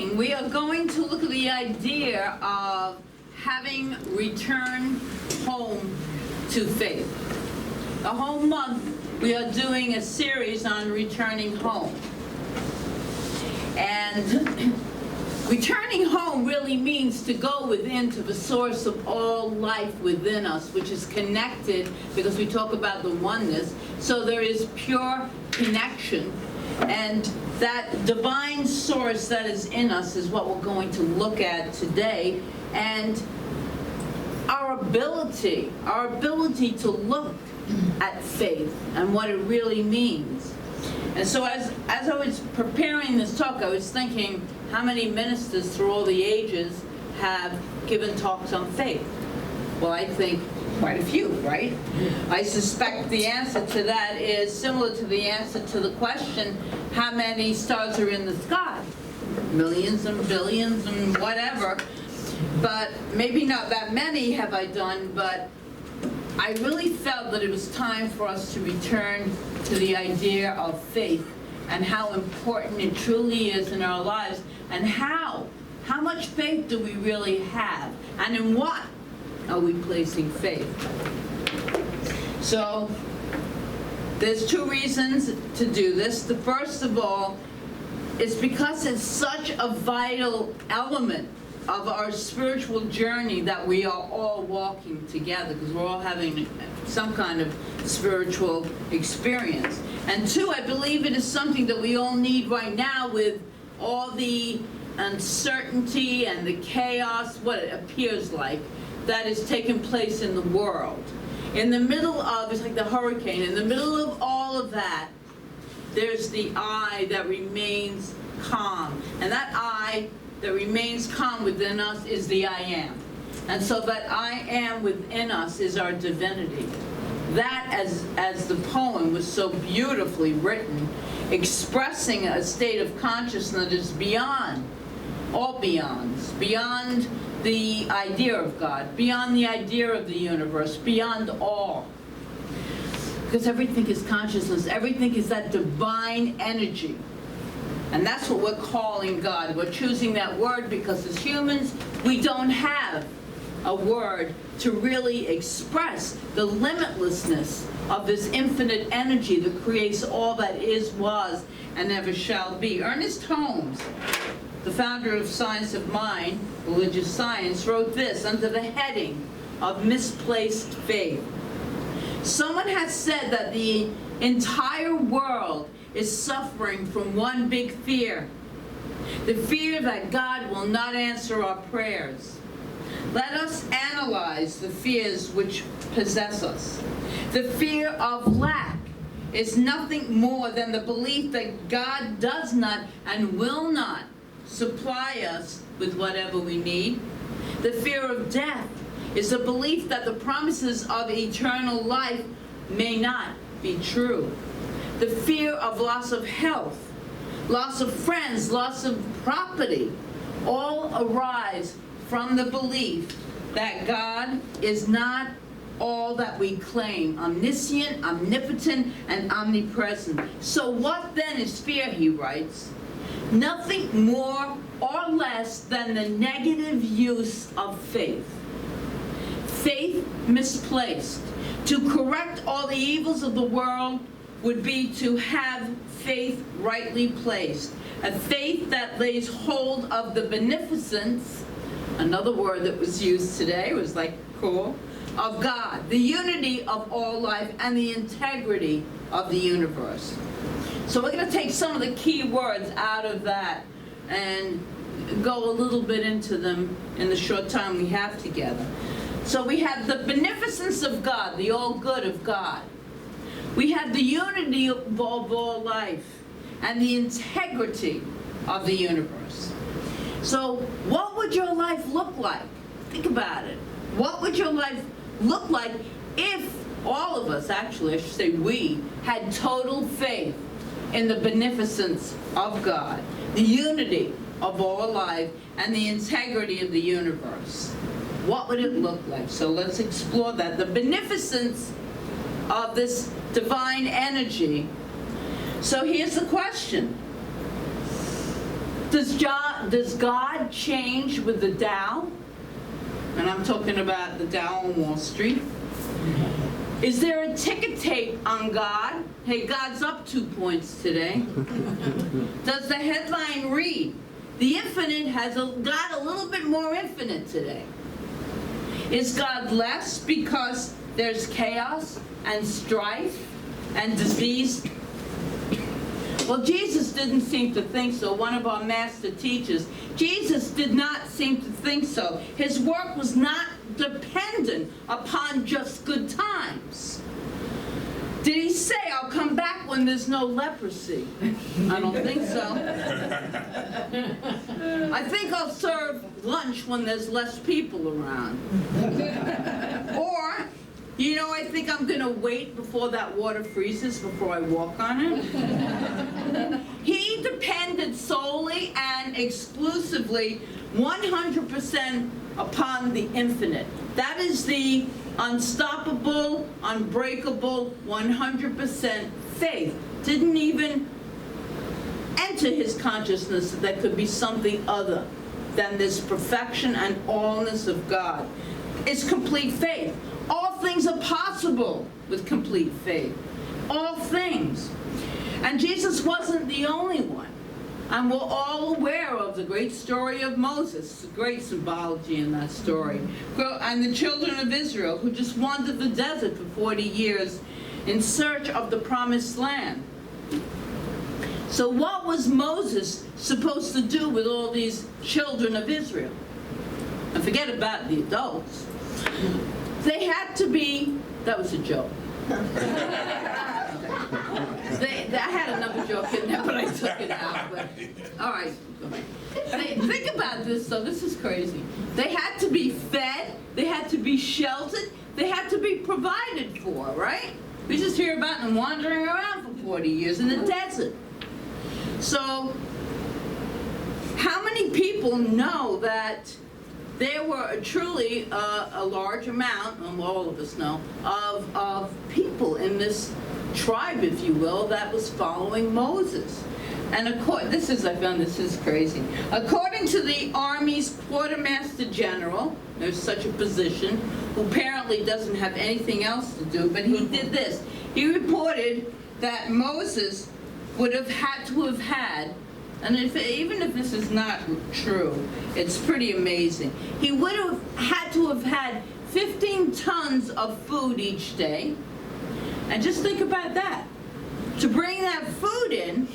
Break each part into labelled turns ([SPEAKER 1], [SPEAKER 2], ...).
[SPEAKER 1] morning, we are going to look at the idea of having returned home to faith. The whole month, we are doing a series on returning home. And returning home really means to go within to the source of all life within us, which is connected, because we talk about the oneness. So there is pure connection. And that divine source that is in us is what we're going to look at today. And our ability to look at faith and what it really means. And so as I was preparing this talk, I was thinking, how many ministers through all the ages have given talks on faith? Well, I think quite a few, right? I suspect the answer to that is similar to the answer to the question, how many stars are in the sky? Millions and billions and whatever. But maybe not that many have I done, but I really felt that it was time for us to return to the idea of faith and how important it truly is in our lives, and how much faith do we really have, and in what are we placing faith? So there's two reasons to do this. The first of all is because it's such a vital element of our spiritual journey that we are all walking together, because we're all having some kind of spiritual experience. And two, I believe it is something that we all need right now with all the uncertainty and the chaos, what it appears like, that is taking place in the world. In the middle of, it's like the hurricane, in the middle of all of that, there's the I that remains calm. And that I that remains calm within us is the I am. And so that I am within us is our divinity. That, as the poem was so beautifully written, expressing a state of consciousness that is beyond all beyonds, beyond the idea of God, beyond the idea of the universe, beyond all. Because everything is consciousness, everything is that divine energy. And that's what we're calling God. We're choosing that word because as humans, we don't have a word to really express the limitlessness of this infinite energy that creates all that is, was, and ever shall be. Ernest Holmes, the founder of Science of Mind, religious science, wrote this under the heading of misplaced faith. Someone has said that the entire world is suffering from one big fear. The fear that God will not answer our prayers. Let us analyze the fears which possess us. The fear of lack is nothing more than the belief that God does not and will not supply us with whatever we need. The fear of death is the belief that the promises of eternal life may not be true. The fear of loss of health, loss of friends, loss of property, all arise from the belief that God is not all that we claim, omniscient, omnipotent, and omnipresent. So what then is fear, he writes? Nothing more or less than the negative use of faith. Faith misplaced. To correct all the evils of the world would be to have faith rightly placed. A faith that lays hold of the beneficence, another word that was used today, was like cool, of God, the unity of all life, and the integrity of the universe. So we're going to take some of the key words out of that and go a little bit into them in the short time we have together. So we have the beneficence of God, the all good of God. We have the unity of all life and the integrity of the universe. So what would your life look like? Think about it. What would your life look like if all of us, actually, I should say we, had total faith in the beneficence of God, the unity of all life, and the integrity of the universe? What would it look like? So let's explore that. The beneficence of this divine energy. So here's the question. Does God change with the Dow? And I'm talking about the Dow on Wall Street. Is there a ticker tape on God? Hey, God's up 2 points today. Does the headline read, the infinite has got a little bit more infinite today? Is God less because there's chaos and strife and disease? Well, Jesus didn't seem to think so. One of our master teachers, Jesus did not seem to think so. His work was not dependent upon just good times. Did he say, I'll come back when there's no leprosy? I don't think so. I think I'll serve lunch when there's less people around. Or, you know, I think I'm going to wait before that water freezes before I walk on it. He depended solely and exclusively 100% upon the infinite. That is the unstoppable, unbreakable, 100% faith. Didn't even enter his consciousness that there could be something other than this perfection and allness of God. It's complete faith. All things are possible with complete faith. All things. And Jesus wasn't the only one. And we're all aware of the great story of Moses. Great symbology in that story. And the children of Israel who just wandered the desert for 40 years in search of the promised land. So what was Moses supposed to do with all these children of Israel? And forget about the adults. They had to be, that was a joke. I had another joke in there, but I took it out. But, all right. Think about this, though. This is crazy. They had to be fed. They had to be sheltered. They had to be provided for, right? We just hear about them wandering around for 40 years in the desert. So, how many people know that there were truly a large amount, and all of us know, of people in this tribe, if you will, that was following Moses? And this is crazy. According to the Army's Quartermaster General, there's such a position, who apparently doesn't have anything else to do, but he did this. He reported that Moses would have had to have had, and even if this is not true, it's pretty amazing. He would have had to have had 15 tons of food each day. And just think about that. To bring that food in,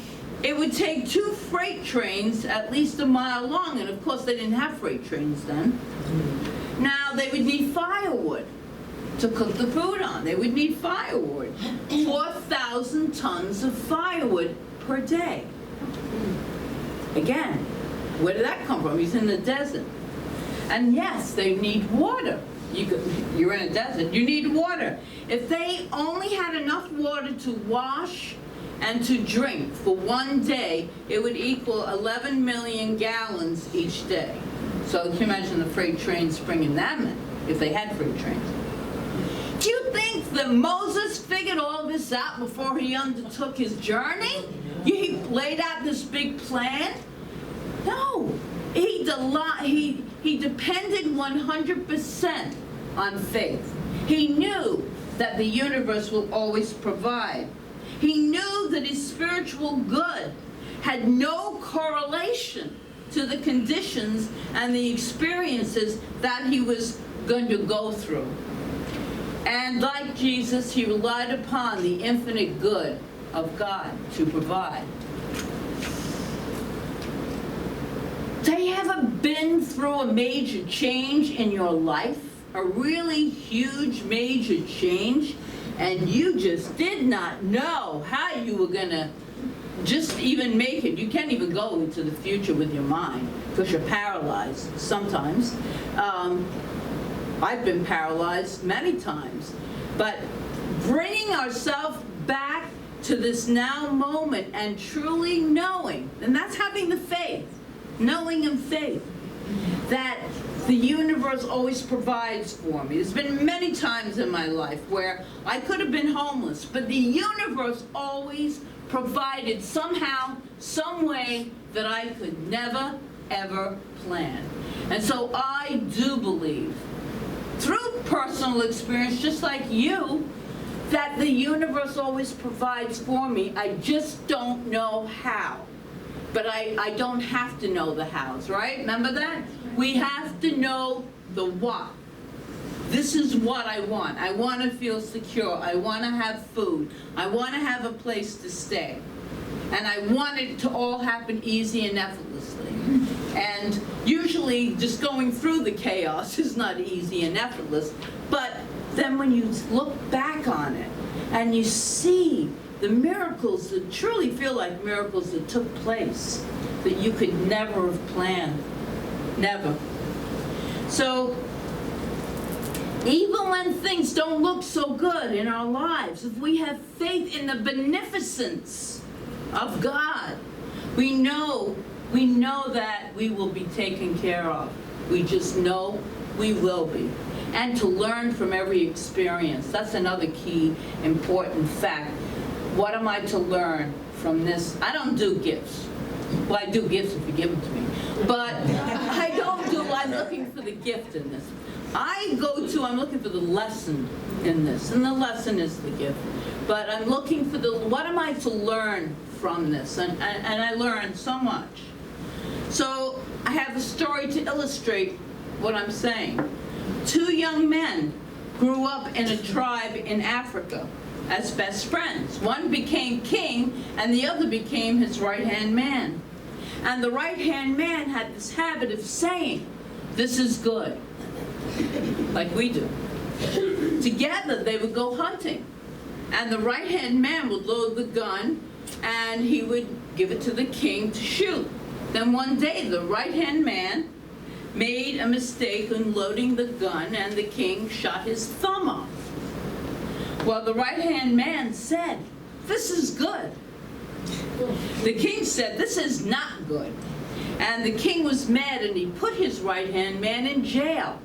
[SPEAKER 1] it would take 2 freight trains at least a mile long. And of course, they didn't have freight trains then. Now, they would need firewood to cook the food on. They would need firewood. 4,000 tons of firewood per day. Again, where did that come from? He's in the desert. And yes, they need water. You're in a desert, you need water. If they only had enough water to wash and to drink for one day, it would equal 11 million gallons each day. So can you imagine the freight trains bringing them in, if they had freight trains? Do you think that Moses figured all this out before he undertook his journey? He laid out this big plan? No. He depended 100% on faith. He knew that the universe will always provide. He knew that his spiritual good had no correlation to the conditions and the experiences that he was going to go through. And like Jesus, he relied upon the infinite good of God to provide. Have you ever been through a major change in your life? A really huge major change, and you just did not know how you were going to just even make it. You can't even go into the future with your mind because you're paralyzed sometimes. I've been paralyzed many times. But bringing ourselves back to this now moment and truly knowing, and that's having the faith, knowing in faith, that the universe always provides for me. There's been many times in my life where I could have been homeless, but the universe always provided somehow, some way that I could never, ever plan. And so I do believe, through personal experience, just like you, that the universe always provides for me. I just don't know how. But I don't have to know the hows, right? Remember that? We have to know the what. This is what I want. I want to feel secure. I want to have food. I want to have a place to stay. And I want it to all happen easy and effortlessly. And usually just going through the chaos is not easy and effortless. But then when you look back on it and you see the miracles that truly feel like miracles that took place that you could never have planned. Never. So even when things don't look so good in our lives, if we have faith in the beneficence of God, we know that we will be taken care of. We just know we will be. And to learn from every experience. That's another key important fact. What am I to learn from this? I don't do gifts. Well, I do gifts if you give them to me. But I'm looking for the gift in this. I'm looking for the lesson in this. And the lesson is the gift. But I'm looking for what am I to learn from this? And I learned so much. So I have a story to illustrate what I'm saying. 2 young men grew up in a tribe in Africa as best friends. One became king and the other became his right-hand man. And the right-hand man had this habit of saying, "This is good," like we do. Together they would go hunting. And the right-hand man would load the gun and he would give it to the king to shoot. Then one day the right-hand man made a mistake in loading the gun and the king shot his thumb off. Well, the right-hand man said, "This is good." The king said, "This is not good." And the king was mad and he put his right-hand man in jail.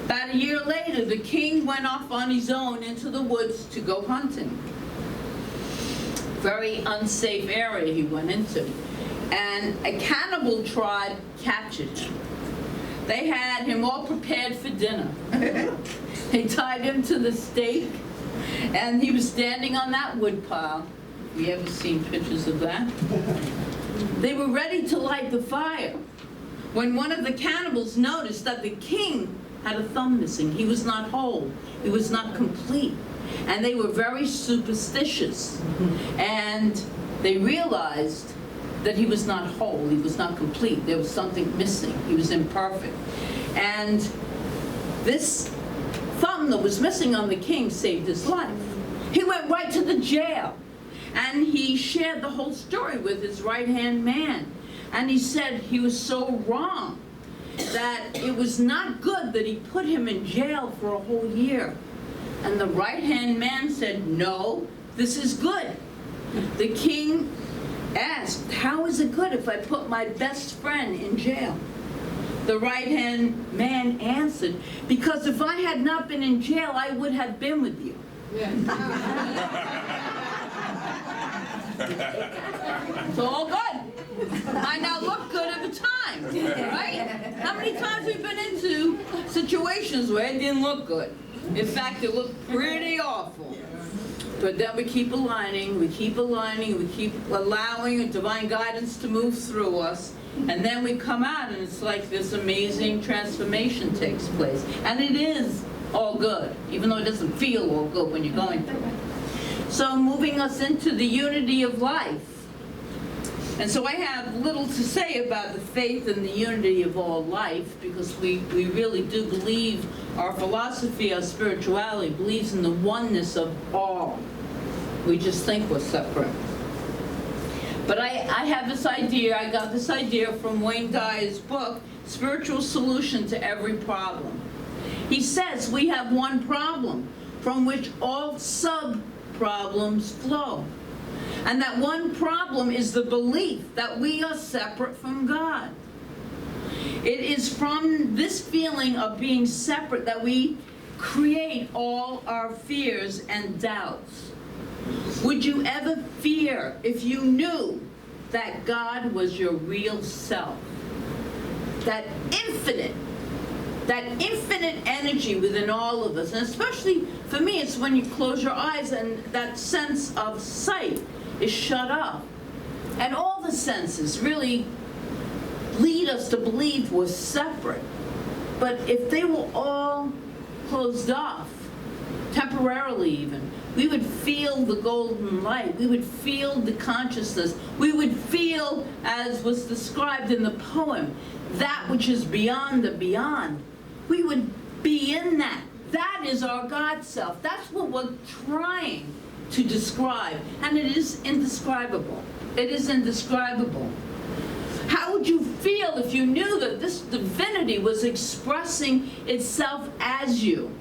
[SPEAKER 1] About a year later, the king went off on his own into the woods to go hunting. Very unsafe area he went into. And a cannibal tribe captured him. They had him all prepared for dinner. They tied him to the stake, and he was standing on that wood pile. Have you ever seen pictures of that? They were ready to light the fire when one of the cannibals noticed that the king had a thumb missing. He was not whole. He was not complete. And they were very superstitious. And they realized that he was not whole, he was not complete, there was something missing, he was imperfect. And this thumb that was missing on the king saved his life. He went right to the jail, and he shared the whole story with his right-hand man. And he said he was so wrong, that it was not good that he put him in jail for a whole year. And the right-hand man said, "No, this is good." The king asked, "How is it good if I put my best friend in jail?" The right-hand man answered, "Because if I had not been in jail, I would have been with you." It's all good. I now look good at the time, right? How many times we've been into situations where it didn't look good? In fact, it looked pretty awful. But then we keep aligning, we keep allowing divine guidance to move through us, and then we come out and it's like this amazing transformation takes place. And it is all good, even though it doesn't feel all good when you're going through it. So moving us into the unity of life. And so I have little to say about the faith and the unity of all life, because we really do believe, our philosophy, our spirituality believes in the oneness of all. We just think we're separate. But I have this idea, I got this idea from Wayne Dyer's book, Spiritual Solution to Every Problem. He says we have one problem from which all sub-problems flow. And that one problem is the belief that we are separate from God. It is from this feeling of being separate that we create all our fears and doubts. Would you ever fear if you knew that God was your real self. That infinite energy within all of us. And especially for me, it's when you close your eyes and that sense of sight is shut off. And all the senses really lead us to believe we're separate. But if they were all closed off, temporarily even, we would feel the golden light. We would feel the consciousness. We would feel, as was described in the poem, that which is beyond the beyond. We would be in that. That is our God self. That's what we're trying to describe. And it is indescribable. It is indescribable. How would you feel if you knew that this divinity was expressing itself as you,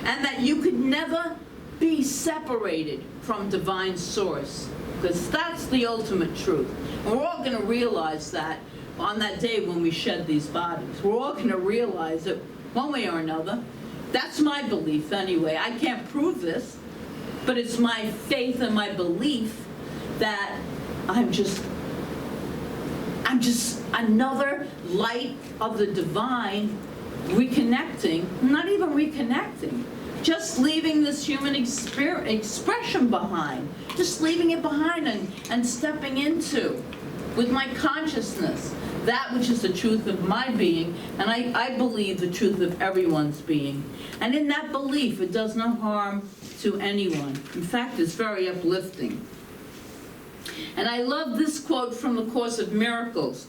[SPEAKER 1] and that you could never be separated from divine source? Because that's the ultimate truth. And we're all going to realize that on that day when we shed these bodies. We're all going to realize it one way or another. That's my belief anyway. I can't prove this, but it's my faith and my belief that I'm just another light of the divine reconnecting, not even reconnecting, just leaving this human expression behind, just leaving it behind and stepping into, with my consciousness, that which is the truth of my being, and I believe the truth of everyone's being. And in that belief, it does no harm to anyone. In fact, it's very uplifting. And I love this quote from the Course of Miracles,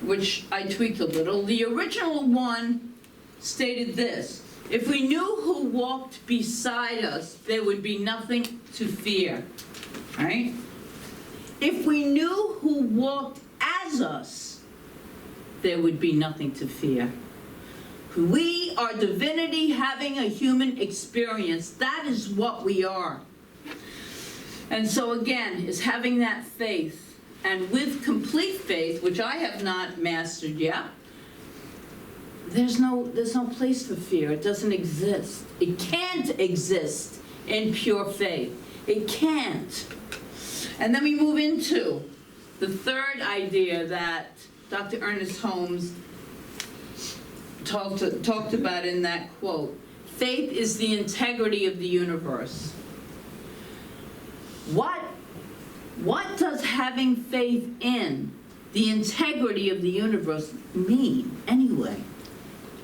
[SPEAKER 1] which I tweaked a little. The original one stated this: if we knew who walked beside us, there would be nothing to fear. Right? If we knew who walked as us, there would be nothing to fear. We are divinity having a human experience. That is what we are. And so again, is having that faith, and with complete faith, which I have not mastered yet, there's no place for fear. It doesn't exist. It can't exist in pure faith. It can't. And then we move into the third idea that Dr. Ernest Holmes talked about in that quote. Faith is the integrity of the universe. What does having faith in the integrity of the universe mean anyway?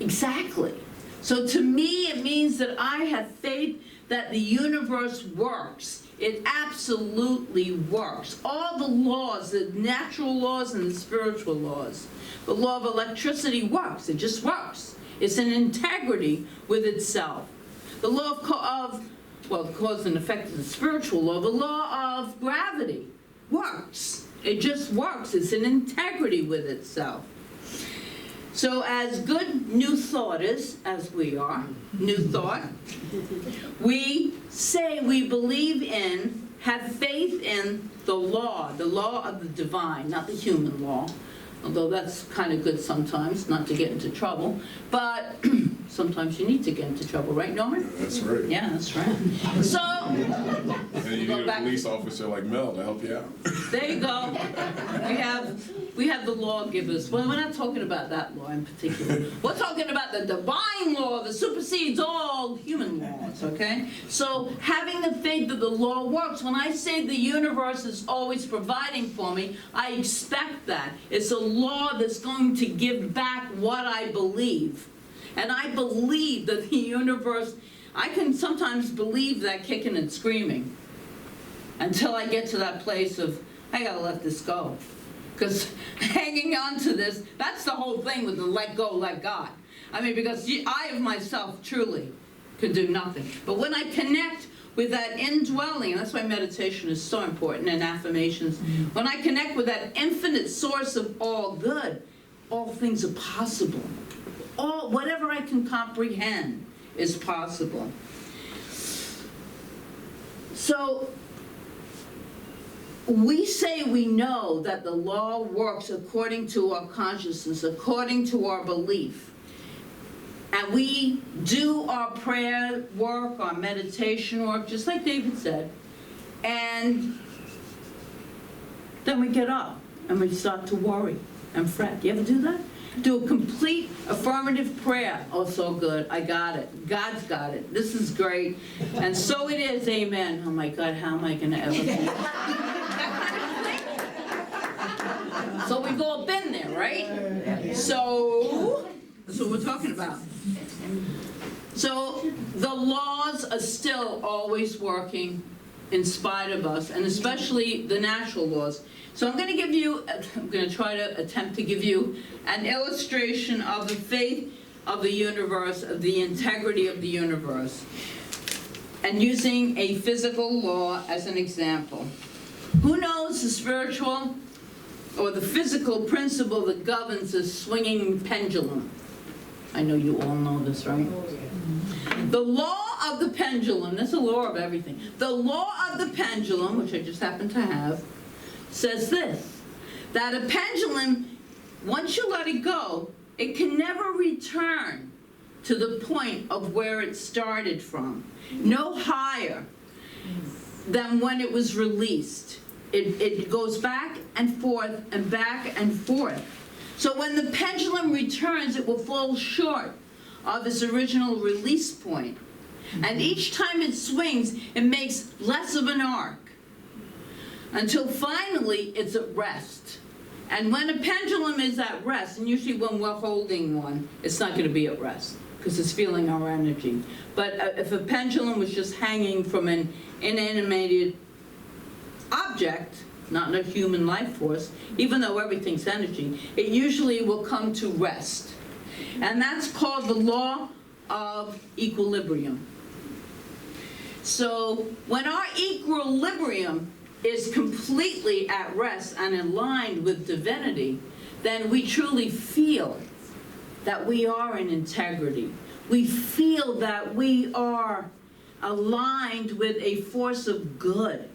[SPEAKER 1] Exactly. So to me, it means that I have faith that the universe works. It absolutely works. All the laws, the natural laws and the spiritual laws. The law of electricity works. It just works. It's an integrity with itself. The law of cause and effect is the spiritual law. The law of gravity works. It just works. It's an integrity with itself. So as good new thoughters, as we are, new thought, we say we believe in, have faith in the law of the divine, not the human law, although that's kind of good sometimes, not to get into trouble, but sometimes you need to get into trouble, right, Norman?
[SPEAKER 2] Yeah, that's right.
[SPEAKER 1] Yeah, that's right. So,
[SPEAKER 2] And you need a police officer like Mel to help you out.
[SPEAKER 1] there you go. We have the lawgivers. Well, we're not talking about that law in particular. We're talking about the divine law that supersedes all human laws, okay? So having the faith that the law works, when I say the universe is always providing for me, I expect that. It's a law that's going to give back what I believe. And I believe that the universe, I can sometimes believe that kicking and screaming until I get to that place of, I gotta let this go. Because hanging on to this, that's the whole thing with the let go, let God. I mean, because I of myself truly could do nothing. But when I connect with that indwelling, and that's why meditation is so important, and affirmations, when I connect with that infinite source of all good, all things are possible. Whatever I can comprehend is possible. So, we say we know that the law works according to our consciousness, according to our belief. And we do our prayer work, our meditation work, just like David said. And Then we get up and we start to worry and fret. You ever do that? Do a complete affirmative prayer. Oh, so good. I got it. God's got it. This is great. And so it is. Amen. Oh my God, how am I going to ever be? So we've all been there, right? So that's what we're talking about. So the laws are still always working in spite of us, and especially the natural laws. So I'm going to try to attempt to give you an illustration of the faith of the universe, of the integrity of the universe, and using a physical law as an example. Who knows the spiritual or the physical principle that governs the swinging pendulum? I know you all know this, right? The law of the pendulum, that's a law of everything. The law of the pendulum, which I just happen to have, says this, that a pendulum, once you let it go, it can never return to the point of where it started from. No higher than when it was released. It goes back and forth and back and forth. So when the pendulum returns, it will fall short of its original release point. And each time it swings, it makes less of an arc until finally it's at rest. And when a pendulum is at rest, and usually when we're holding one, it's not going to be at rest because it's feeling our energy. But if a pendulum was just hanging from an inanimated object, not a human life force, even though everything's energy, it usually will come to rest. And that's called the law of equilibrium. So when our equilibrium is completely at rest and aligned with divinity, then we truly feel that we are in integrity. We feel that we are aligned with a force of good.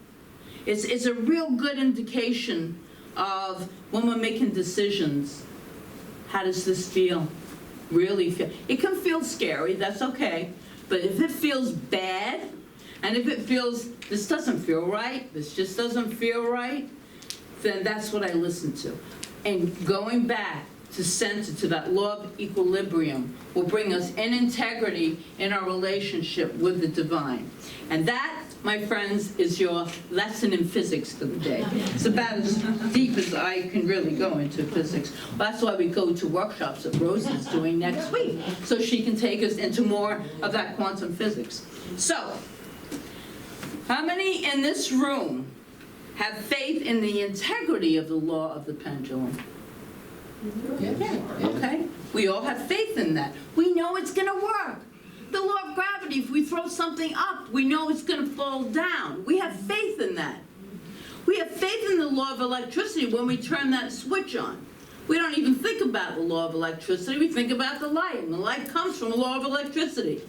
[SPEAKER 1] It's a real good indication of when we're making decisions. How does this feel? Really feel? It can feel scary, that's okay. But if it feels bad, and if it feels, this doesn't feel right, this just doesn't feel right, then that's what I listen to. And going back to center, to that law of equilibrium, will bring us in integrity in our relationship with the divine. And that, my friends, is your lesson in physics for the day. It's about as deep as I can really go into physics. That's why we go to workshops that Rose is doing next week, so she can take us into more of that quantum physics. So, how many in this room have faith in the integrity of the law of the pendulum? Okay, we all have faith in that. We know it's going to work. The law of gravity, if we throw something up, we know it's going to fall down. We have faith in that. We have faith in the law of electricity when we turn that switch on. We don't even think about the law of electricity, we think about the light, and the light comes from the law of electricity.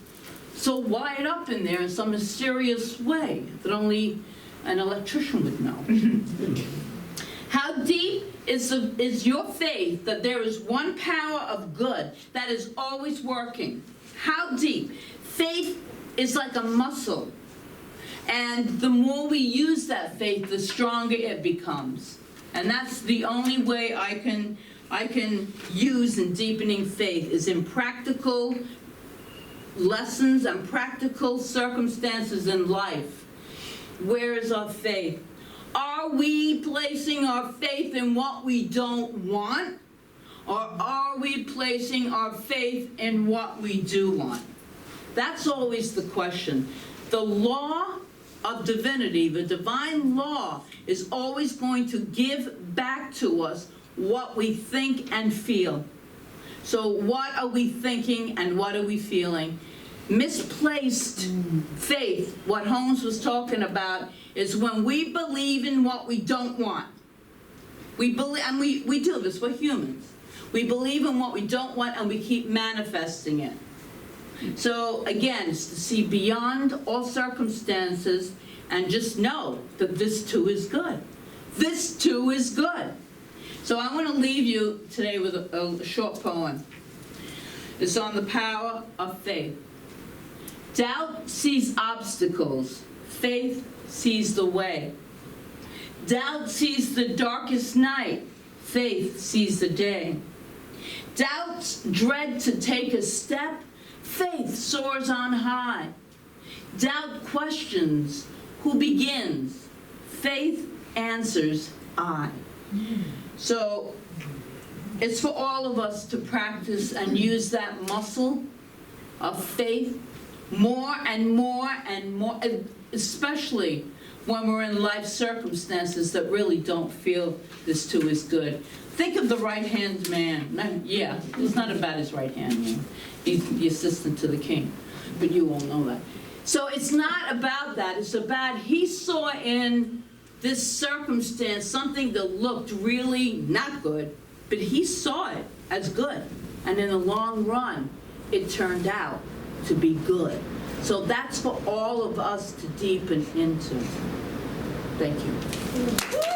[SPEAKER 1] So wired up in there in some mysterious way that only an electrician would know. How deep is your faith that there is one power of good that is always working? How deep? Faith is like a muscle. And the more we use that faith, the stronger it becomes. And that's the only way I can use in deepening faith, is in practical lessons and practical circumstances in life. Where is our faith? Are we placing our faith in what we don't want? Or are we placing our faith in what we do want? That's always the question. The law of divinity, the divine law, is always going to give back to us what we think and feel. So what are we thinking and what are we feeling? Misplaced faith, what Holmes was talking about, is when we believe in what we don't want. We believe, and we do this, we're humans. We believe in what we don't want and we keep manifesting it. So again, it's to see beyond all circumstances and just know that this too is good. This too is good. So I want to leave you today with a short poem. It's on the power of faith. Doubt sees obstacles, faith sees the way. Doubt sees the darkest night. Faith sees the day. Doubts dread to take a step. Faith soars on high. Doubt questions who begins. Faith answers I. So it's for all of us to practice and use that muscle of faith more and more and more, especially when we're in life circumstances that really don't feel this too is good. Think of the right-hand man. Yeah, he's not about his right hand man. He's the assistant to the king, but you won't know that. So it's not about that. It's about he saw in this circumstance something that looked really not good, but he saw it as good. And in the long run, it turned out to be good. So that's for all of us to deepen into. Thank you.